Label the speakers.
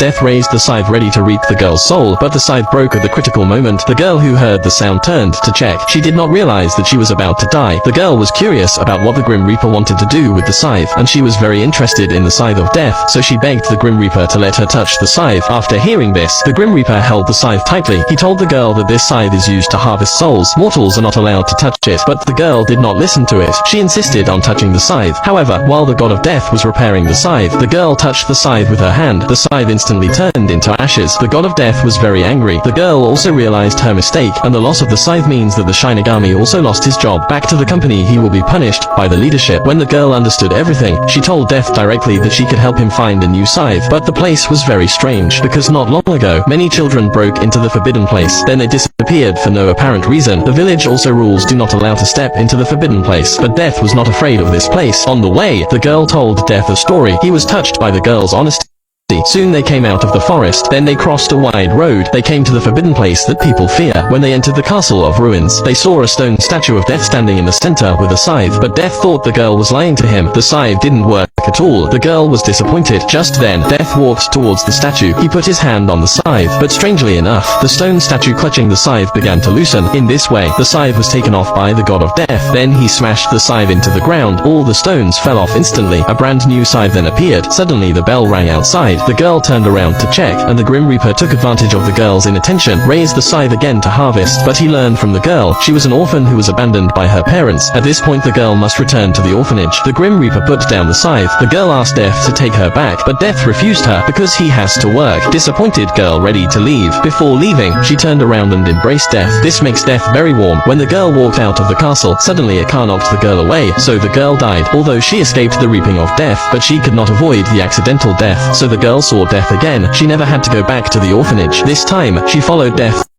Speaker 1: Death raised the scythe ready to reap the girl's soul, but the scythe broke at the critical moment. The girl who heard the sound turned to check. She did not realize that she was about to die. The girl was curious about what the Grim Reaper wanted to do with the scythe, and she was very interested in the scythe of death, so she begged the Grim Reaper to let her touch the scythe. After hearing this, the Grim Reaper held the scythe tightly. He told the girl that this scythe is used to harvest souls. Mortals are not allowed to touch it, but the girl did not listen to it. She insisted on touching the scythe. However, while the god of death was repairing the scythe, the girl touched the scythe with her hand. The scythe instantly turned into ashes. The god of death was very angry. The girl also realized her mistake, and the loss of the scythe means that the Shinigami also lost his job. Back to the company, he will be punished by the leadership. When the girl understood everything, she told Death directly that she could help him find a new scythe. But the place was very strange, because not long ago, many children broke into the forbidden place. Then they disappeared for no apparent reason. The village also rules do not allow to step into the forbidden place, but Death was not afraid of this place. On the way, the girl told Death a story. He was touched by the girl's honesty. Soon they came out of the forest, then they crossed a wide road. They came to the forbidden place that people fear. When they entered the castle of ruins, they saw a stone statue of Death standing in the center with a scythe, but Death thought the girl was lying to him. The scythe didn't work at all. The girl was disappointed. Just then, Death walked towards the statue. He put his hand on the scythe, but strangely enough, the stone statue clutching the scythe began to loosen. In this way, the scythe was taken off by the god of death. Then he smashed the scythe into the ground. All the stones fell off instantly. A brand new scythe then appeared. Suddenly the bell rang outside. The girl turned around to check, and the Grim Reaper took advantage of the girl's inattention, raised the scythe again to harvest, but he learned from the girl. She was an orphan who was abandoned by her parents. At this point the girl must return to the orphanage. The Grim Reaper put down the scythe. The girl asked Death to take her back, but Death refused her because he has to work. Disappointed girl ready to leave. Before leaving, she turned around and embraced Death. This makes Death very warm. When the girl walked out of the castle, suddenly a car knocked the girl away, so the girl died. Although she escaped the reaping of death, but she could not avoid the accidental death, so the girl saw Death again. She never had to go back to the orphanage. This time, she followed Death